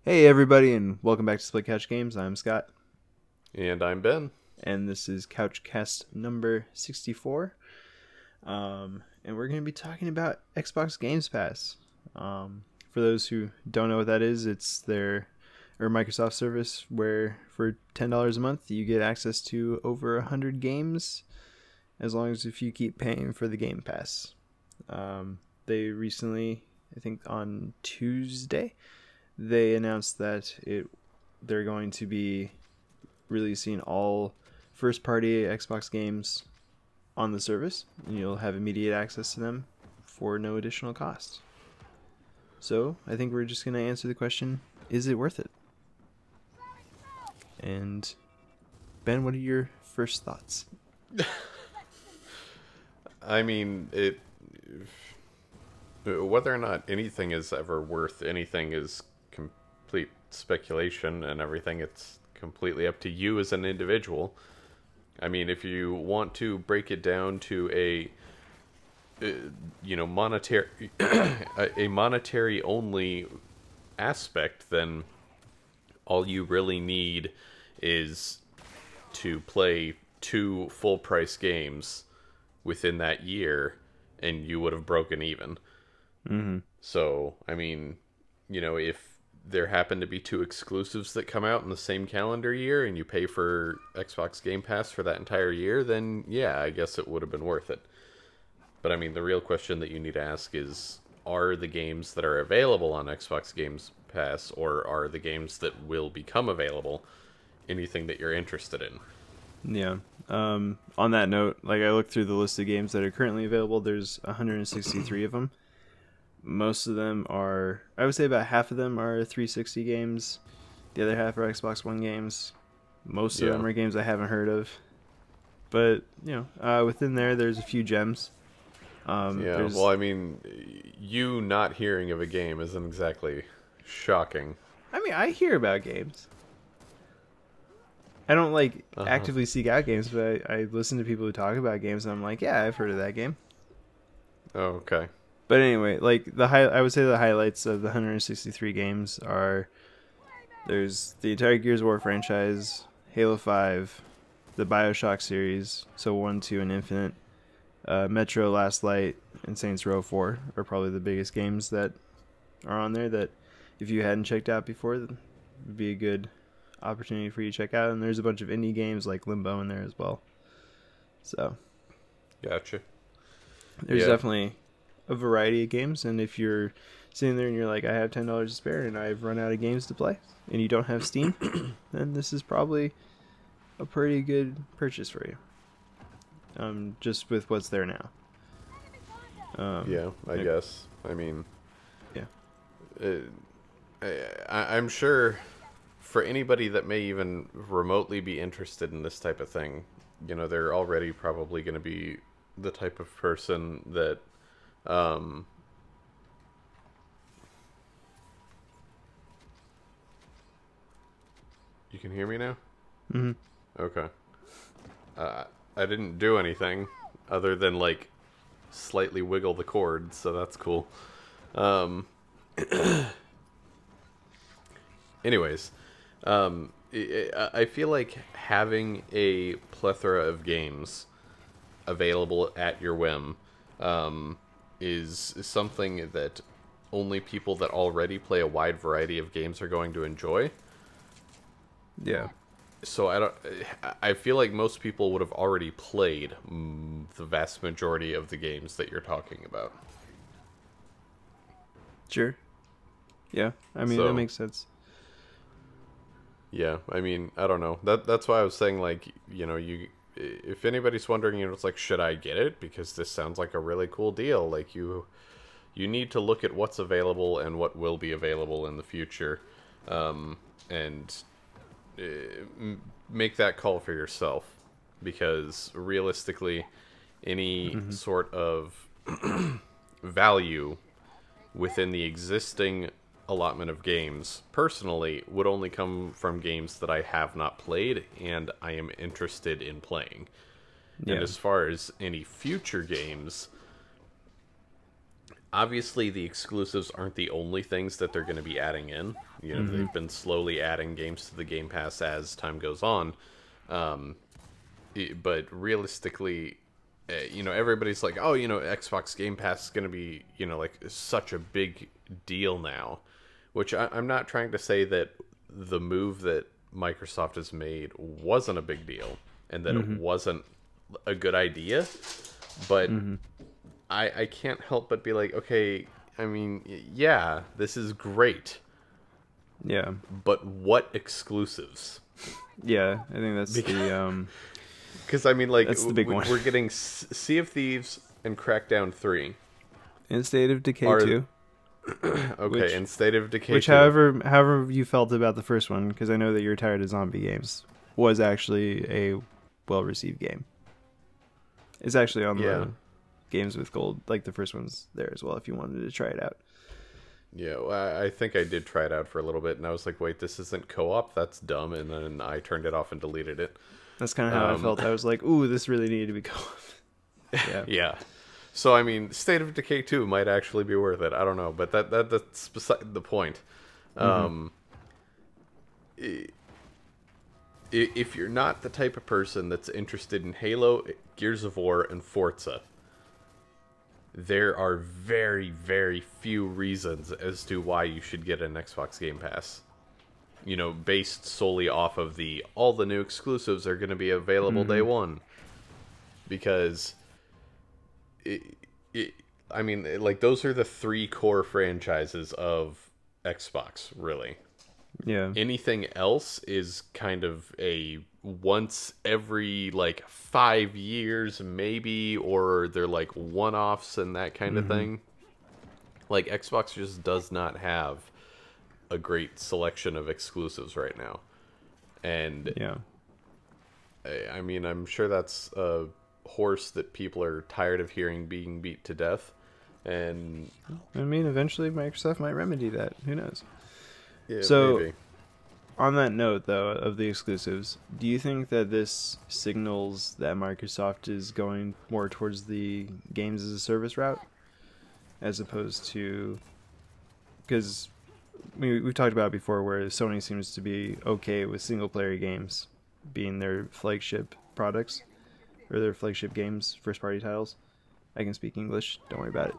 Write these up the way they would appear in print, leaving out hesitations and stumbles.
Hey everybody, and welcome back to Split Couch Games. I'm Scott, And I'm Ben. and this is Couchcast number 64. And we're going to be talking about Xbox Games Pass. For those who don't know what that is, it's their Microsoft service where for $10 a month you get access to over 100 games, as long as if you keep paying for the Game Pass. They recently, I think on Tuesday, they announced that they're going to be releasing all first-party Xbox games on the service, and you'll have immediate access to them for no additional cost. So I think we're just going to answer the question: is it worth it? And Ben, what are your first thoughts? I mean, whether or not anything is ever worth anything is complete speculation and everything. It's completely up to you as an individual. I mean, if you want to break it down to monetary, a monetary only aspect, then all you really need is to play 2 full price games within that year, and you would have broken even. Mm-hmm. So, I mean, if there happen to be 2 exclusives that come out in the same calendar year and you pay for Xbox Game Pass for that entire year, then yeah, I guess it would have been worth it. But I mean, the real question that you need to ask is, are the games that are available on Xbox Games Pass, or are the games that will become available, anything that you're interested in? Yeah. On that note, like I looked through the list of games that are currently available. There's 163 of them. Most of them are, I would say about half of them are 360 games. The other half are Xbox One games. Most of them are games I haven't heard of. But, within there's a few gems. Well, I mean, you not hearing of a game isn't exactly shocking. I mean, I hear about games. I don't, actively seek out games, but I listen to people who talk about games, and I'm like, yeah, I've heard of that game. Oh, okay. But anyway, I would say the highlights of the 163 games are: there's the entire Gears of War franchise, Halo 5, the BioShock series, so 1, 2, and Infinite, Metro Last Light, and Saints Row 4 are probably the biggest games that are on there that if you hadn't checked out before, would be a good opportunity for you to check out. And there's a bunch of indie games like Limbo in there as well. So, Gotcha. there's definitely a variety of games, and if you're sitting there and you're like, I have $10 to spare and I've run out of games to play, and you don't have Steam, then this is probably a pretty good purchase for you. Just with what's there now. I guess. I mean, yeah. I'm sure for anybody that may even remotely be interested in this type of thing, they're already probably going to be the type of person that you can hear me now? Mm-hmm. Okay. I didn't do anything other than slightly wiggle the cord, so that's cool. Anyways, I feel like having a plethora of games available at your whim is something that only people that already play a wide variety of games are going to enjoy. Yeah. So I feel like most people would have already played the vast majority of the games that you're talking about. Sure. Yeah. I mean, that makes sense. Yeah, I mean, I don't know. That's why I was saying, if anybody's wondering, it's like, should I get it? Because this sounds like a really cool deal. Like, you need to look at what's available and what will be available in the future, and make that call for yourself. Because realistically, any sort of value within the existing allotment of games, personally, would only come from games that I have not played and I am interested in playing. Yeah. And as far as any future games, obviously the exclusives aren't the only things that they're going to be adding in. You know, they've been slowly adding games to the Game Pass as time goes on. But realistically, you know, everybody's like, oh, you know, Xbox Game Pass is going to be, you know, like such a big deal now. Which I'm not trying to say that the move that Microsoft has made wasn't a big deal and that it wasn't a good idea. But I can't help but be like, okay, I mean, yeah, this is great. Yeah. But what exclusives? Yeah, I think that's Because, I mean, like, that's the big one. We're getting Sea of Thieves and Crackdown 3. And State of Decay 2. Okay, and State of Decay 2. However you felt about the first one, because I know that you're tired of zombie games, was actually a well-received game. It's actually on the Games with Gold, like the first one's there as well if you wanted to try it out. Yeah, well, I think I did try it out for a little bit, and I was like, wait, this isn't co-op? That's dumb, and then I turned it off and deleted it. That's kind of how I felt. I was like, ooh, this really needed to be co-op. Yeah. Yeah. So, I mean, State of Decay 2 might actually be worth it. I don't know, but that's beside the point. If you're not the type of person that's interested in Halo, Gears of War, and Forza, there are very, very few reasons as to why you should get an Xbox Game Pass. You know, based solely off of all the new exclusives are going to be available day one. Because, I mean, like, those are the 3 core franchises of Xbox, really. Yeah. Anything else is kind of a once every, like, 5 years, maybe, or they're, like, one-offs and that kind of thing. Like, Xbox just does not have a great selection of exclusives right now. And, yeah, I mean, I'm sure that's a horse that people are tired of hearing being beat to death. And I mean, eventually Microsoft might remedy that. Who knows? yeah, So, maybe. On that note, though, of the exclusives, do you think that this signals that Microsoft is going more towards the games as a service route, as opposed to, because we've talked about it before, where Sony seems to be okay with single player games being their flagship products, or their flagship games, first party titles. I can speak English, don't worry about it.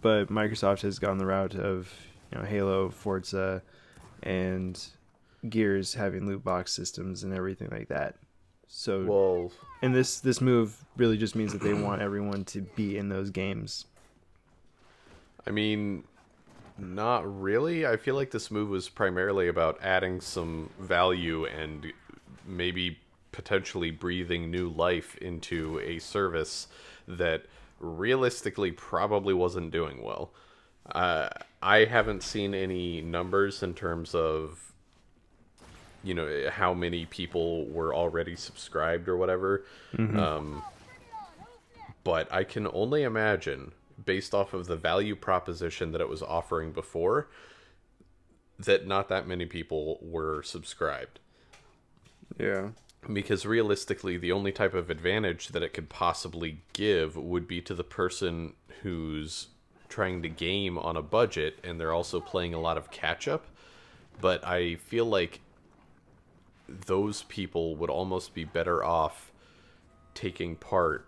But Microsoft has gone the route of, you know, Halo, Forza, and Gears having loot box systems and everything like that. So, Well, and this move really just means that they want everyone to be in those games. I mean, not really. I feel like this move was primarily about adding some value and maybe potentially breathing new life into a service that realistically probably wasn't doing well. I haven't seen any numbers in terms of, you know, how many people were already subscribed or whatever. But I can only imagine, based off of the value proposition that it was offering before, that not that many people were subscribed. Yeah. Because realistically, the only type of advantage that it could possibly give would be to the person who's trying to game on a budget and they're also playing a lot of catch-up. But I feel like those people would almost be better off taking part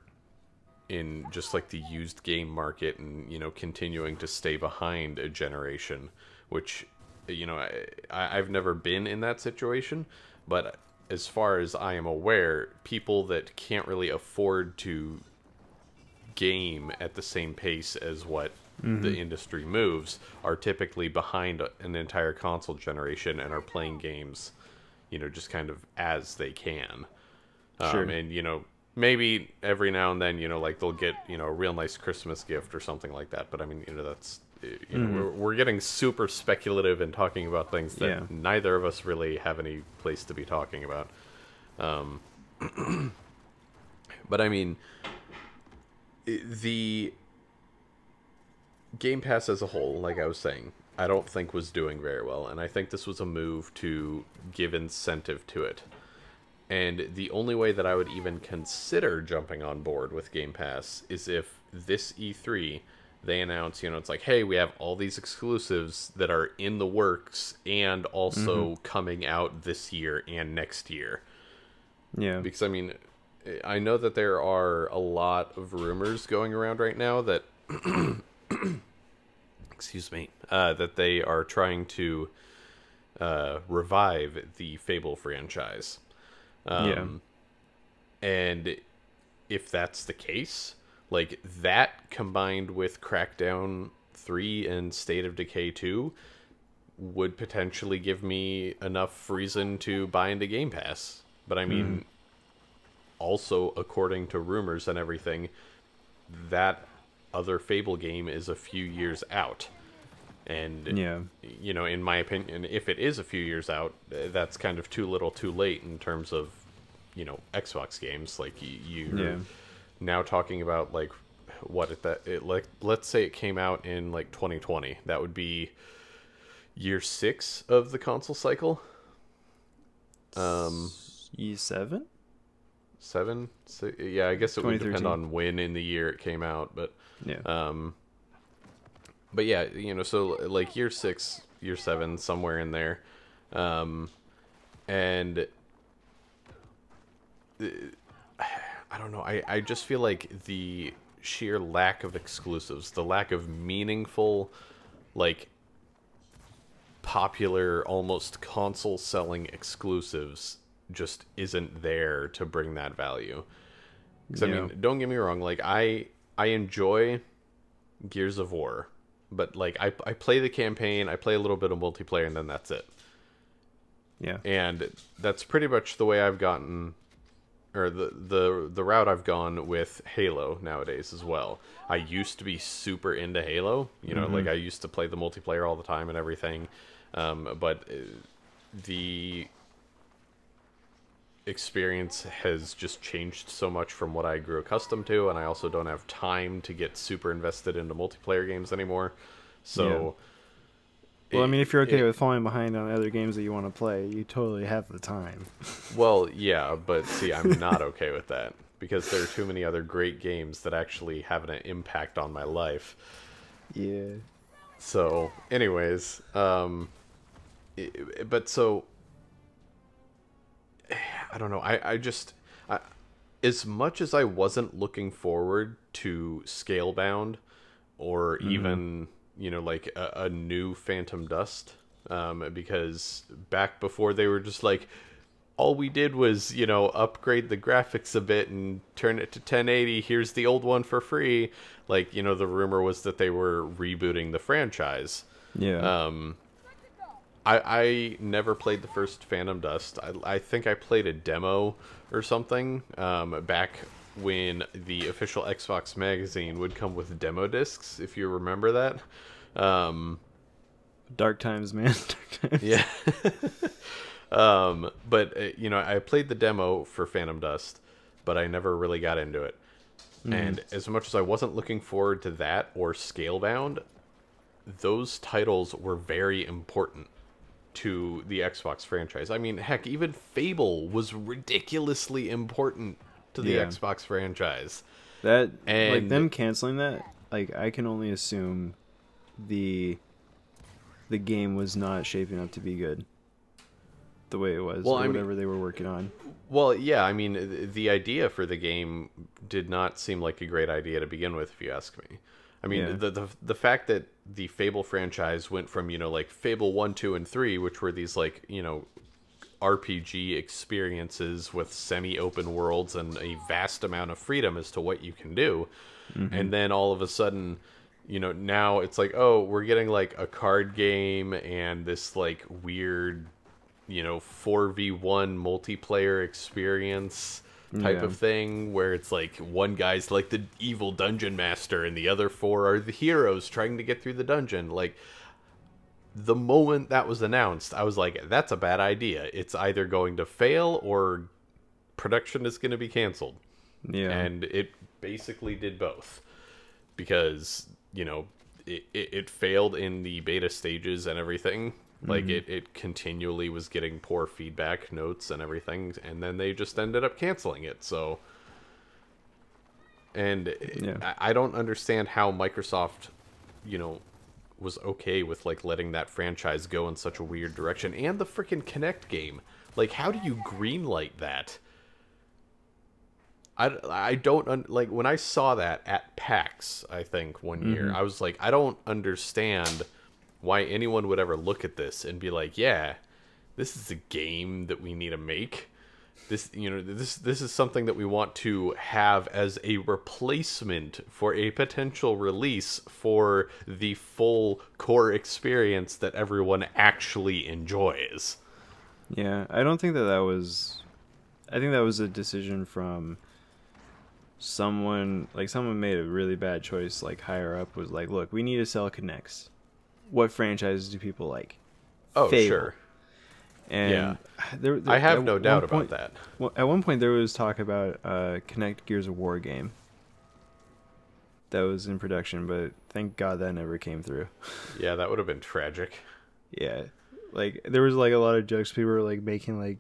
in just like the used game market and, you know, continuing to stay behind a generation, which, you know, I've never been in that situation, but as far as I am aware, people that can't really afford to game at the same pace as what the industry moves are typically behind an entire console generation and are playing games, you know, just kind of as they can. Sure. And, you know, maybe every now and then, you know, like they'll get, you know, a real nice Christmas gift or something like that. But I mean, you know, that's, you know, we're getting super speculative and talking about things that neither of us really have any place to be talking about. But I mean, the Game Pass as a whole, like I was saying, I don't think was doing very well. And I think this was a move to give incentive to it. And the only way that I would even consider jumping on board with Game Pass is if this E3 they announce, it's like, hey, we have all these exclusives that are in the works and also coming out this year and next year. Yeah. Because, I mean, I know that there are a lot of rumors going around right now that, excuse me, that they are trying to revive the Fable franchise. And if that's the case, like that combined with Crackdown 3 and State of Decay 2 would potentially give me enough reason to buy into Game Pass. But I mean, also according to rumors and everything, that other Fable game is a few years out. And, in my opinion, if it is a few years out, that's kind of too little too late in terms of, Xbox games. Like, you're now talking about, like, let's say it came out in, like, 2020. That would be year 6 of the console cycle. E7? 7? So, yeah, I guess it would depend on when in the year it came out, but... Yeah. But yeah, so like year 6, year 7, somewhere in there. And I don't know. I just feel like the sheer lack of exclusives, the lack of meaningful, like, popular, almost console-selling exclusives just isn't there to bring that value. Because, I mean, don't get me wrong, like, I enjoy Gears of War. But, like, I play the campaign, I play a little bit of multiplayer, and then that's it. Yeah. And that's pretty much the way I've gotten, or the route I've gone with Halo nowadays as well. I used to be super into Halo. Like, I used to play the multiplayer all the time and everything. But the experience has just changed so much from what I grew accustomed to, and I also don't have time to get super invested into multiplayer games anymore. So, well, I mean, if you're okay with falling behind on other games that you want to play, you totally have the time. Well, yeah, but see, I'm not okay with that because there are too many other great games that actually have an impact on my life. Yeah. So, anyways, but so. I don't know. I as much as I wasn't looking forward to Scalebound or even, like a new Phantom Dust, because back before they were just like, all we did was, upgrade the graphics a bit and turn it to 1080. Here's the old one for free. Like, the rumor was that they were rebooting the franchise. Yeah. I never played the first Phantom Dust. I think I played a demo or something back when the official Xbox magazine would come with demo discs, if you remember that. Dark times, man. Dark times. Yeah. But, I played the demo for Phantom Dust, but I never really got into it. And as much as I wasn't looking forward to that or Scalebound, those titles were very important to the Xbox franchise. I mean, heck, even Fable was ridiculously important to the Xbox franchise. That, and like, them canceling that, like, I can only assume the game was not shaping up to be good the way it was, or whatever they were working on. Well, yeah, I mean, the idea for the game did not seem like a great idea to begin with, if you ask me. I mean, the fact that the Fable franchise went from, like Fable 1, 2, and 3, which were these, like, RPG experiences with semi-open worlds and a vast amount of freedom as to what you can do. And then all of a sudden, now it's like, oh, we're getting, like, a card game and this, like, weird, 4v1 multiplayer experience type of thing, where it's like one guy's like the evil dungeon master and the other 4 are the heroes trying to get through the dungeon. Like, the moment that was announced, I was like, that's a bad idea. It's either going to fail or production is going to be canceled. Yeah. And it basically did both, because, it failed in the beta stages and everything. Like it continually was getting poor feedback notes and everything, and then they just ended up canceling it. So, and I don't understand how Microsoft, was okay with like letting that franchise go in such a weird direction. And the freaking Kinect game, like, how do you greenlight that? I don't like, when I saw that at PAX, I think one year, I was like, I don't understand why anyone would ever look at this and be like, yeah, this is a game that we need to make. This, this is something that we want to have as a replacement for a potential release for the full core experience that everyone actually enjoys. Yeah, I don't think that was... I think that was a decision from someone made a really bad choice, like higher up was like, look, we need to sell Kinects. What franchises do people like? Oh, Fable. Sure. And there, I have no doubt about that. Well, at one point there was talk about Kinect Gears of War game that was in production, but thank God that never came through. Yeah, that would have been tragic. Yeah. Like, there was like a lot of jokes people were like making. Like,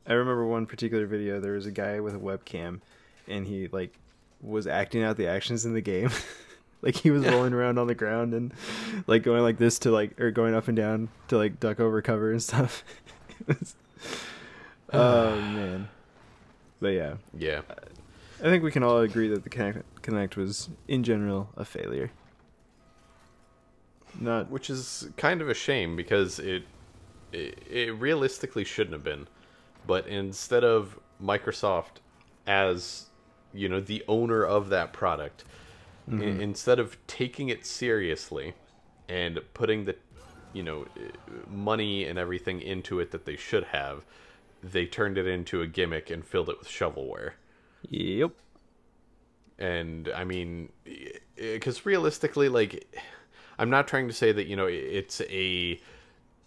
I remember one particular video, there was a guy with a webcam and he like was acting out the actions in the game. Like, he was rolling around on the ground and like going like this to like, or going up and down to like duck over cover and stuff. Oh man. But yeah. Yeah. I think we can all agree that the Kinect was in general a failure. Which is kind of a shame, because it realistically shouldn't have been. But instead of Microsoft as, the owner of that product, instead of taking it seriously and putting the, money and everything into it that they should have, they turned it into a gimmick and filled it with shovelware. Yep. And I mean, because realistically, like, I'm not trying to say that, it's a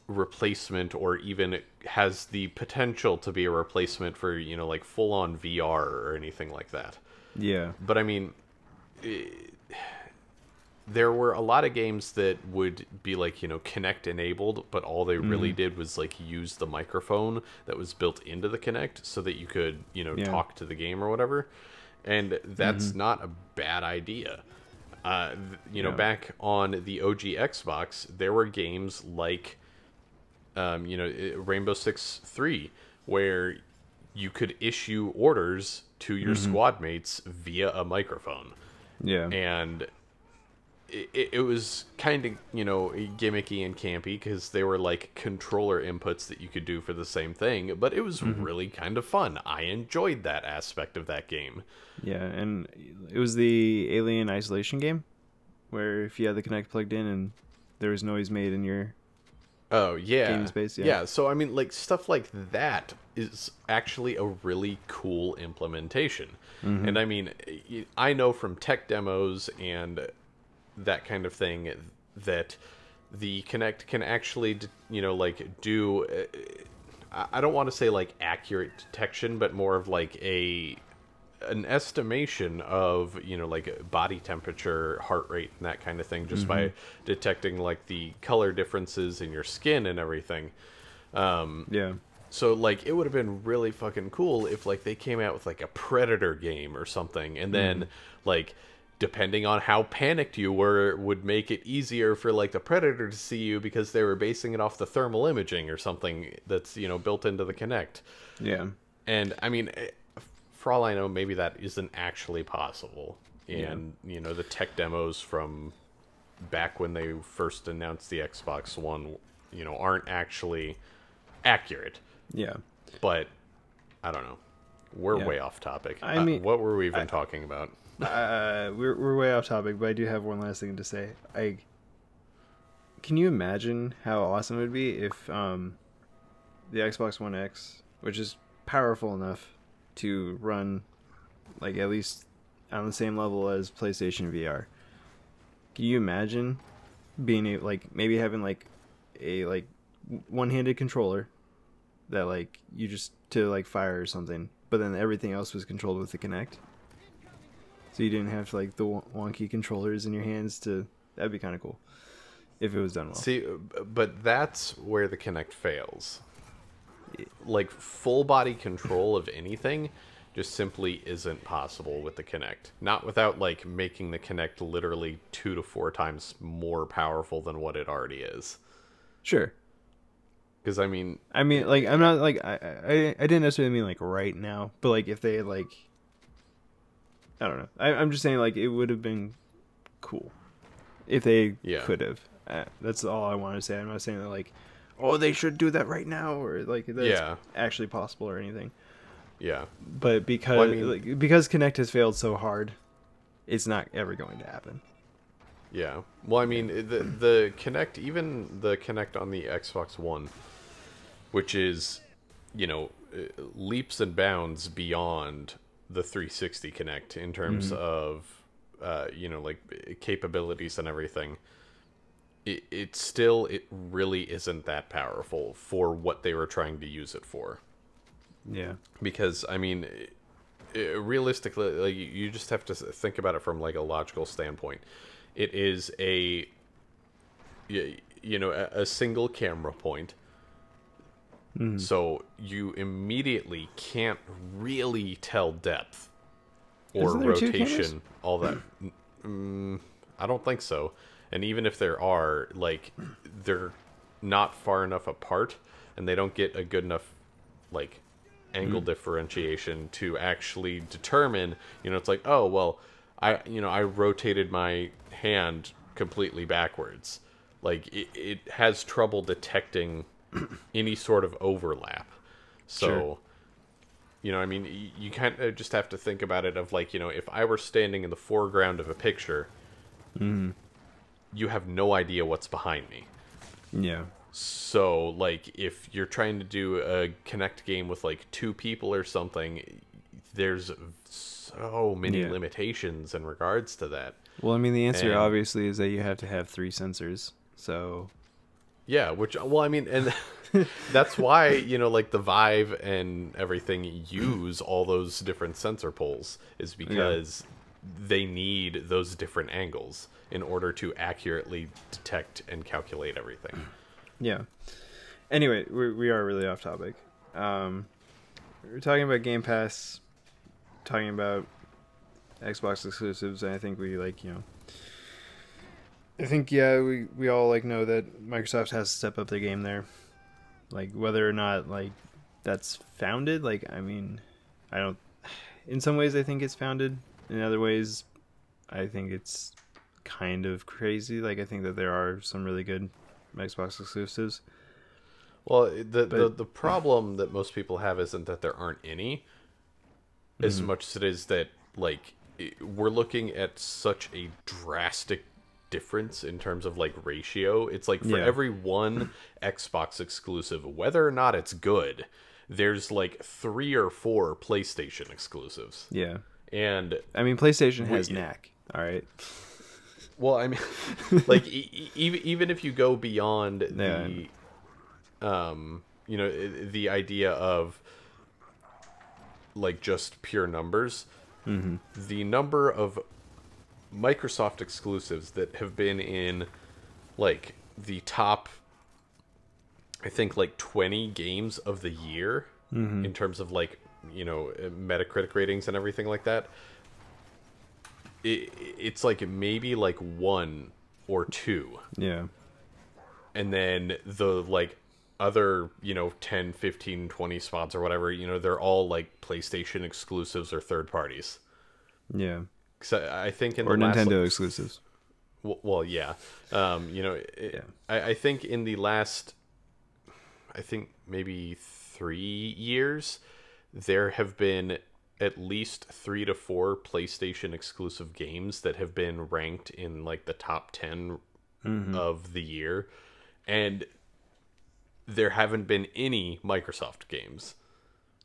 replacement or even it has the potential to be a replacement for, like full-on VR or anything like that. Yeah. But I mean, there were a lot of games that would be like, Kinect enabled, but all they really did was like use the microphone that was built into the Kinect so that you could, talk to the game or whatever. And that's not a bad idea. Back on the OG Xbox, there were games like, Rainbow Six 3, where you could issue orders to your squad mates via a microphone. Yeah. And it was kind of, gimmicky and campy, because they were like controller inputs that you could do for the same thing, but it was really kind of fun. I enjoyed that aspect of that game. Yeah, and it was the Alien Isolation game, where if you had the Kinect plugged in and there was noise made in your game space. Yeah, so I mean, like, stuff like that is actually a really cool implementation. And I mean, I know from tech demos and that kind of thing that the Kinect can actually, do, I don't want to say like accurate detection, but more of like an estimation of, like body temperature, heart rate, and that kind of thing, just by detecting like the color differences in your skin and everything. So like, it would have been really fucking cool if like they came out with like a Predator game or something, and then like, depending on how panicked you were, would make it easier for like the Predator to see you, because they were basing it off the thermal imaging or something that's, built into the Kinect. Yeah. And I mean, for all I know, maybe that isn't actually possible. And, the tech demos from back when they first announced the Xbox One, aren't actually accurate. Yeah. But, I don't know. We're way off topic. I mean, what were we even talking about? We're way off topic, but I do have one last thing to say. Can you imagine how awesome it would be if the Xbox One X, which is powerful enough to run like at least on the same level as PlayStation VR, can you imagine being like maybe having like a like one-handed controller that like you just to like fire or something, but then everything else was controlled with the Kinect? So you didn't have like the wonky controllers in your hands to... That'd be kind of cool. if it was done well. See, but that's where the Kinect fails. Like, full body control of anything just simply isn't possible with the Kinect. Not without, like, making the Kinect literally 2 to 4 times more powerful than what it already is. Sure. Because, I mean, like, I'm not, like, I didn't necessarily mean, like, right now, but, like, if they, like, I don't know. I'm just saying, like, it would have been cool if they could have. That's all I want to say. I'm not saying that, like, oh, they should do that right now, or, like, that's actually possible or anything. Yeah. But because Kinect has failed so hard, it's not ever going to happen. Yeah. Well, I mean, the Kinect, even the Kinect on the Xbox One, which is, you know, leaps and bounds beyond the 360 Kinect in terms of, you know, like, capabilities and everything. It really isn't that powerful for what they were trying to use it for. Yeah. Because, I mean, realistically, like, you just have to think about it from, like, a logical standpoint. It is a, you know, a single camera point. So you immediately can't really tell depth or rotation, all that. I don't think so. And even if there are, like, they're not far enough apart, and they don't get a good enough, like, angle differentiation to actually determine, you know, it's like, oh, well, I rotated my hand completely backwards. Like, it has trouble detecting any sort of overlap. So, you know, I mean, you kind of just have to think about it of, like, you know, if I were standing in the foreground of a picture, you have no idea what's behind me. Yeah. So, like, if you're trying to do a Kinect game with, like, 2 people or something, there's so many limitations in regards to that. Well, I mean, the answer obviously is that you have to have 3 sensors. So, yeah, which, well, I mean, and that's why, you know, like, the Vive and everything use all those different sensor poles, is because they need those different angles in order to accurately detect and calculate everything. Yeah. Anyway, we are really off topic. We're talking about Game Pass, talking about Xbox exclusives, and I think we, like, you know, I think, we all, like, know that Microsoft has to step up their game there. Like, whether or not, like, that's founded, like, I mean, I don't, in some ways I think it's founded. In other ways, I think it's kind of crazy. Like, I think that there are some really good Xbox exclusives. Well, the problem that most people have isn't that there aren't any, as much as it is that, like, we're looking at such a drastic difference in terms of, like, ratio. It's like, for every one Xbox exclusive, whether or not it's good, there's, like, 3 or 4 PlayStation exclusives. Yeah. And I mean, PlayStation has knack. All right. Well, I mean, like, even if you go beyond the, you know, the idea of, like, just pure numbers, the number of Microsoft exclusives that have been in, like, the top, I think, like, 20 games of the year, in terms of, like, you know, Metacritic ratings and everything like that, it's like maybe like 1 or 2. Yeah. And then the, like, other, you know, 10, 15, 20 spots or whatever, you know, they're all, like, PlayStation exclusives or third parties. Yeah. Cause I think in or the Nintendo last, exclusives. Well, yeah. You know, I think in the last, I think maybe 3 years, there have been at least 3 to 4 PlayStation exclusive games that have been ranked in, like, the top 10 of the year, and there haven't been any Microsoft games.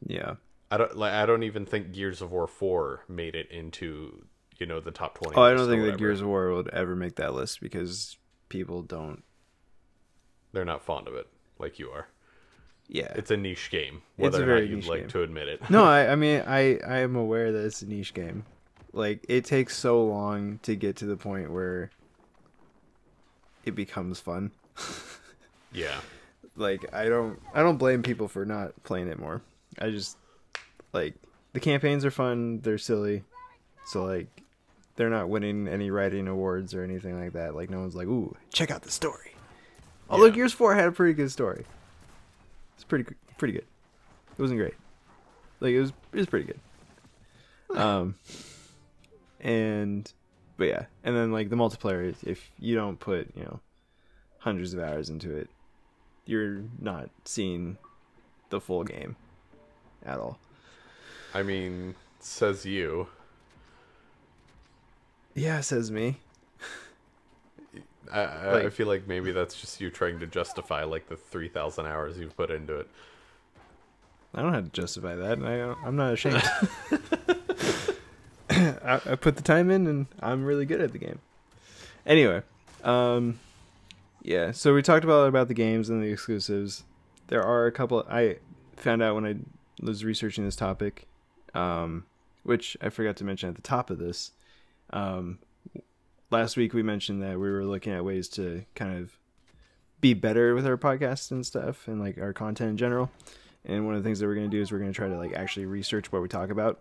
Yeah. I don't even think Gears of War 4 made it into, you know, the top 20. Oh, I don't think that Gears of War would ever make that list because people don't. They're not fond of it like you are. Yeah, it's a niche game, whether or not you'd like to admit it. No, I mean, I am aware that it's a niche game. Like, it takes so long to get to the point where it becomes fun. Yeah. Like I don't blame people for not playing it more. I just like the campaigns are fun, they're silly. So like they're not winning any writing awards or anything like that. Like no one's like, "Ooh, check out the story." Oh, Yeah. look, Gears 4 had a pretty good story. It's pretty good. It wasn't great. Like it was pretty good. But yeah, and then like the multiplayer, if you don't put, hundreds of hours into it, you're not seeing the full game at all. I mean, says you. Yeah, says me. I feel like maybe that's just you trying to justify like the 3,000 hours you've put into it. I don't have to justify that. I'm not ashamed. I put the time in, and I'm really good at the game. Anyway, yeah. So we talked about the games and the exclusives. There are a couple I found out when I was researching this topic, which I forgot to mention at the top of this. Last week we mentioned that we were looking at ways to kind of be better with our podcasts and stuff, and like our content in general. And one of the things that we're going to do is we're going to try to like actually research what we talk about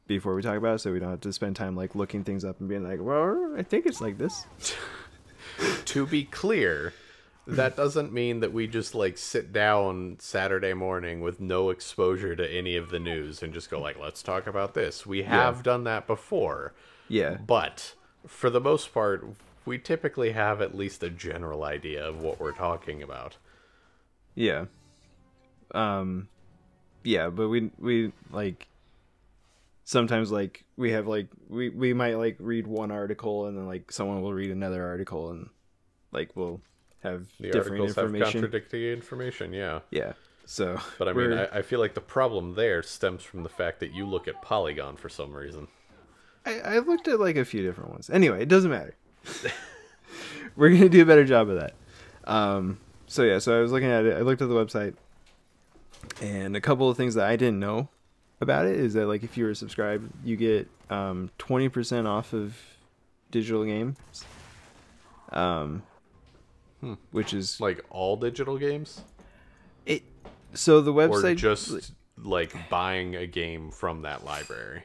before we talk about it, so we don't have to spend time like looking things up and being like, well, I think it's like this. To be clear, that doesn't mean that we just like sit down Saturday morning with no exposure to any of the news and just go like, let's talk about this. We have done that before. Yeah. But for the most part, we typically have at least a general idea of what we're talking about. Yeah. Yeah, but we like sometimes like we have like we might like read one article and then like someone will read another article and like we'll have The different articles have information. contradicting information, yeah. Yeah. So But I mean, I feel like the problem there stems from the fact that you look at Polygon for some reason. I looked at like a few different ones. Anyway, it doesn't matter. We're gonna do a better job of that. So yeah, so I was looking at it. I looked at the website, and a couple of things that I didn't know about it is that like if you were subscribed, you get 20% off of digital games, which is Like all digital games? it. So the website Or just like buying a game from that library?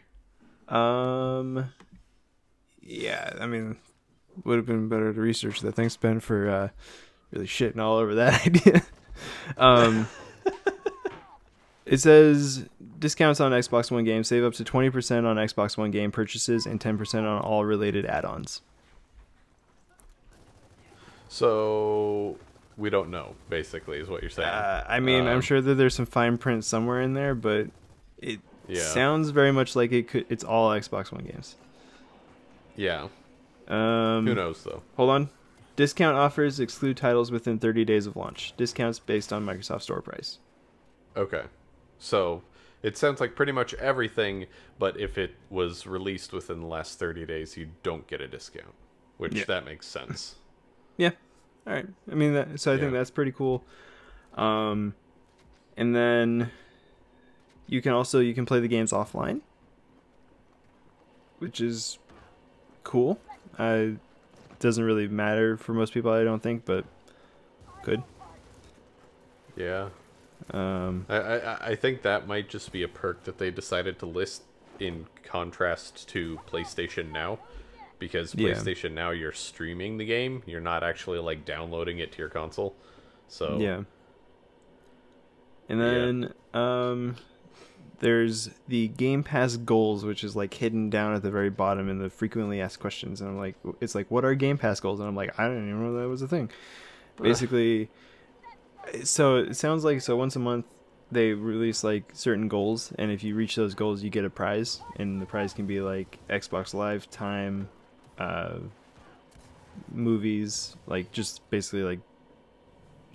Yeah, I mean, would have been better to research that. Thanks, Ben, for really shitting all over that idea. It says discounts on Xbox One games, save up to 20% on Xbox One game purchases and 10% on all related add-ons. So we don't know, basically, is what you're saying. I mean, I'm sure that there's some fine print somewhere in there, but it sounds very much like it's all Xbox One games. Yeah. Who knows, though? Hold on. Discount offers exclude titles within 30 days of launch. Discounts based on Microsoft Store price. Okay. So it sounds like pretty much everything, but if it was released within the last 30 days, you don't get a discount, which that makes sense. Yeah. All right. I mean, I think that's pretty cool. And then you can play the games offline, which is cool. It doesn't really matter for most people, I don't think, but good. Yeah. I think that might just be a perk that they decided to list in contrast to PlayStation Now, because PlayStation Now you're streaming the game, you're not actually like downloading it to your console. So yeah. And then there's the Game Pass goals, which is like hidden down at the very bottom in the frequently asked questions, and I'm like, it's like, what are Game Pass goals? And I'm like, I didn't even know that was a thing. Basically, so it sounds like once a month they release like certain goals, and if you reach those goals, you get a prize, and the prize can be like Xbox Live time, movies, like just basically like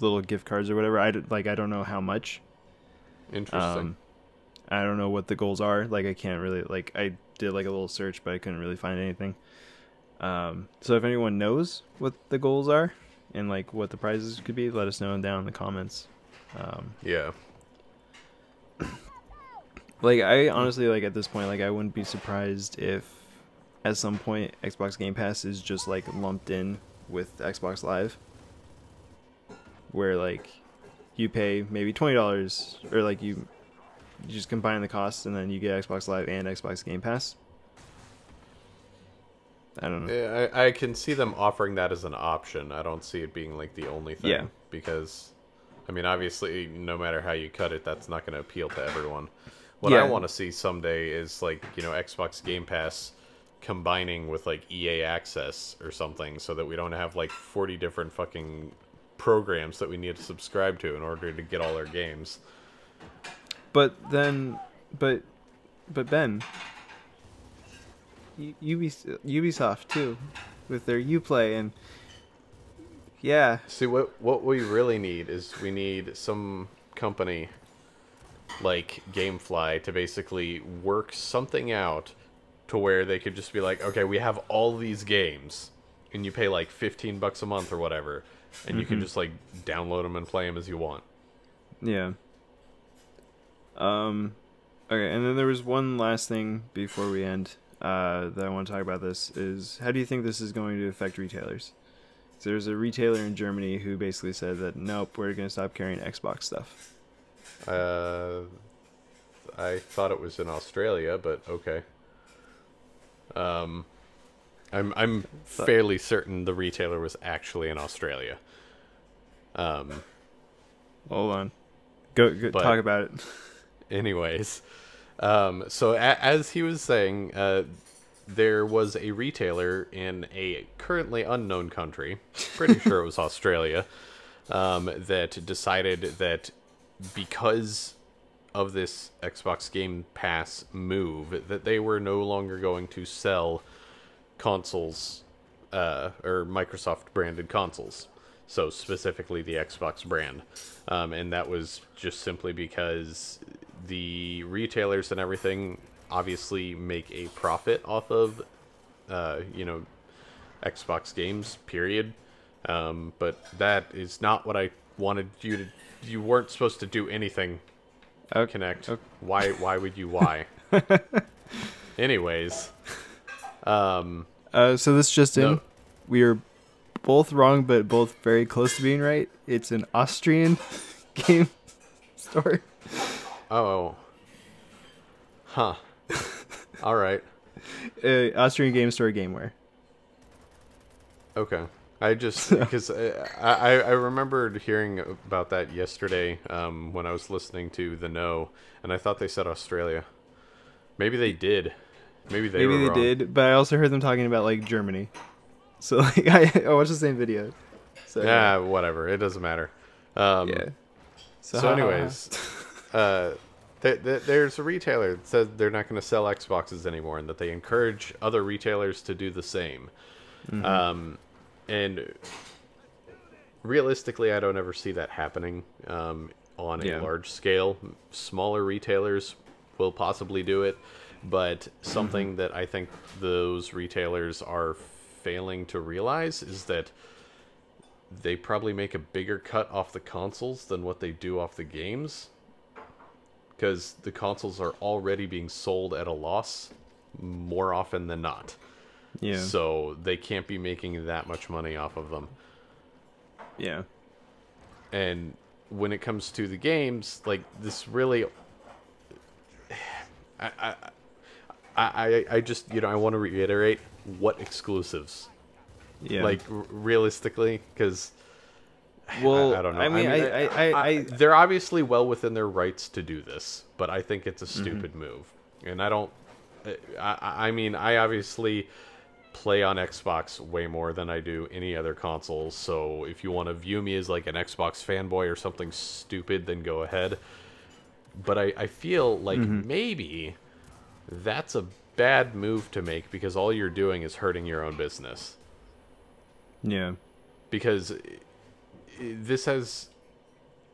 little gift cards or whatever. I don't know how much. Interesting. I don't know what the goals are. Like I can't really I did like a little search, but I couldn't really find anything. So if anyone knows what the goals are and like what the prizes could be, let us know down in the comments. Yeah. Like I honestly like at this point, like I wouldn't be surprised if at some point Xbox Game Pass is just like lumped in with Xbox Live, where like you pay maybe $20, or like you just combine the costs and then you get Xbox Live and Xbox Game Pass. I don't know. Yeah, I can see them offering that as an option. I don't see it being like the only thing. Yeah. Because, I mean, obviously, no matter how you cut it, that's not going to appeal to everyone. What Yeah. I want to see someday is like, you know, Xbox Game Pass combining with like EA Access or something, so that we don't have like 40 different fucking programs that we need to subscribe to in order to get all our games. But then, but Ben, Ubisoft too, with their Uplay, and yeah, See, what we really need is we need some company like Gamefly to basically work something out to where they could just be like, okay, we have all these games, and you pay like $15 a month or whatever, and you can just like download them and play them as you want. yeah. Okay, and then there was one last thing before we end that I want to talk about. This is, how do you think this is going to affect retailers? So there's a retailer in Germany who basically said that nope, we're going to stop carrying Xbox stuff. I thought it was in Australia, but okay. I'm fairly certain the retailer was actually in Australia. Hold on, go but- talk about it. Anyways, so as he was saying, there was a retailer in a currently unknown country, pretty sure it was Australia, that decided that because of this Xbox Game Pass move, that they were no longer going to sell consoles, or Microsoft branded consoles. So specifically the Xbox brand. And that was just simply because the retailers and everything obviously make a profit off of, you know, Xbox games, period. But that is not what I wanted you to... You weren't supposed to do anything, Okay. Connect. Okay. Why would you why? Anyways. So this just in, No. we are both wrong, but both very close to being right. It's an Austrian game store. Oh. Huh. All right. Austrian game store, Gameware. Okay. I just, because I remembered hearing about that yesterday when I was listening to The Know, and I thought they said Australia. Maybe they did. Maybe they were wrong. did, but I also heard them talking about like Germany. So like I watched the same video. So Yeah, whatever. It doesn't matter. yeah. So anyways, there's a retailer that said they're not going to sell Xboxes anymore, and that they encourage other retailers to do the same. And realistically, I don't ever see that happening on a large scale. Smaller retailers will possibly do it, but something that I think those retailers are failing to realize is that they probably make a bigger cut off the consoles than what they do off the games, because the consoles are already being sold at a loss more often than not. Yeah. So they can't be making that much money off of them. Yeah. And when it comes to the games, like, this really... I just, you know, I want to reiterate what exclusives. Yeah. Like, realistically, because... well, I don't know. I mean, they're obviously well within their rights to do this, but I think it's a stupid move. And I don't... I mean, I obviously play on Xbox way more than I do any other consoles, so if you want to view me as like an Xbox fanboy or something stupid, then go ahead. But I feel like maybe that's a bad move to make, because all you're doing is hurting your own business. yeah. Because this has...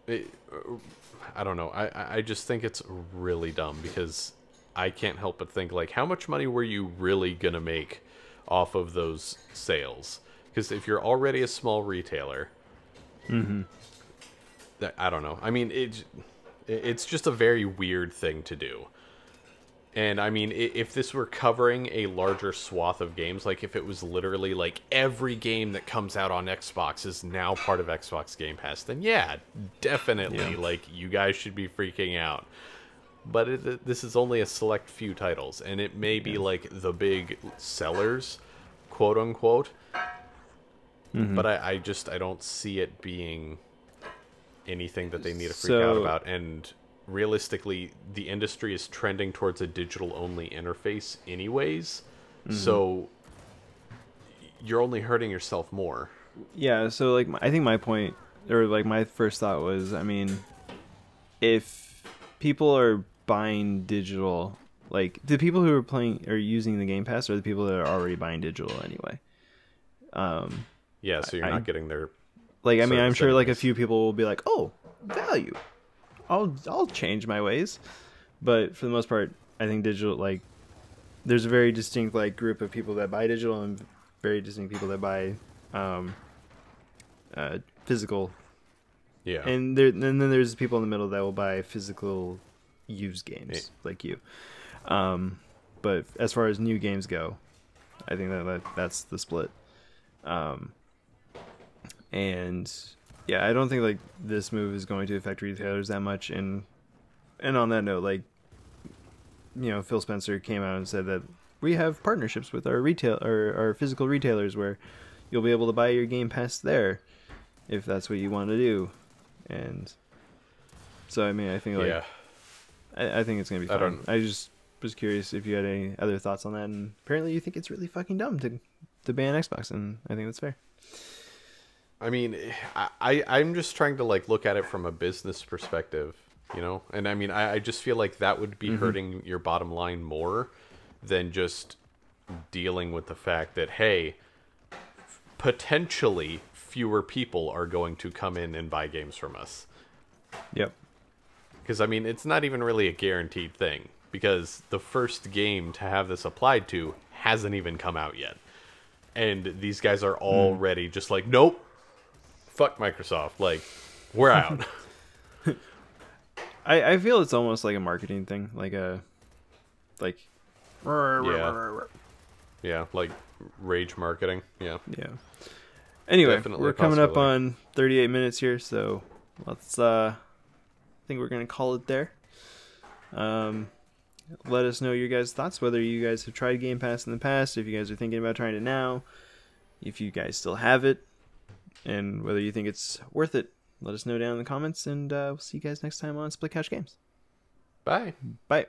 I don't know. I just think it's really dumb, because I can't help but think, like, how much money were you really going to make off of those sales? Because if you're already a small retailer... I don't know. I mean, it's just a very weird thing to do. And I mean, if this were covering a larger swath of games, like if it was literally like every game that comes out on Xbox is now part of Xbox Game Pass, then yeah, definitely, like you guys should be freaking out. But this is only a select few titles, and it may be like the big sellers, quote unquote. But I don't see it being anything that they need to freak out about. And realistically, the industry is trending towards a digital-only interface anyways, so you're only hurting yourself more. Yeah, so like I think my point, or like my first thought was, I mean, if people are buying digital, like the people who are playing or using the Game Pass are the people that are already buying digital anyway. Yeah, so you're not getting their like. I mean, I'm sure like a anyways. few people will be like, "Oh, value. I'll change my ways," but for the most part, I think digital, like, there's a very distinct like group of people that buy digital and very distinct people that buy physical. Yeah, And then there's people in the middle that will buy physical used games like you. But as far as new games go, I think that's the split. And yeah, I don't think like this move is going to affect retailers that much. And on that note, like, you know, Phil Spencer came out and said that we have partnerships with our our physical retailers where you'll be able to buy your Game Pass there if that's what you want to do. And so, I mean, I think like I think it's gonna be fun. I just was curious if you had any other thoughts on that, and apparently you think it's really fucking dumb to ban Xbox, and I think that's fair. I mean, I'm just trying to like look at it from a business perspective, you know? And I mean, I just feel like that would be hurting your bottom line more than just dealing with the fact that, hey, potentially fewer people are going to come in and buy games from us. Yep. Because, I mean, it's not even really a guaranteed thing, because the first game to have this applied to hasn't even come out yet. And these guys are already just like, nope, fuck Microsoft. Like, we're out. I feel it's almost like a marketing thing, like Yeah, like rage marketing. Yeah. Anyway, Definitely we're coming up possibility. on 38 minutes here, so let's I think we're gonna call it there. Let us know your guys' thoughts, whether you guys have tried Game Pass in the past, if you guys are thinking about trying it now, if you guys still have it, and whether you think it's worth it. Let us know down in the comments, and we'll see you guys next time on Split Couch Games. Bye. Bye.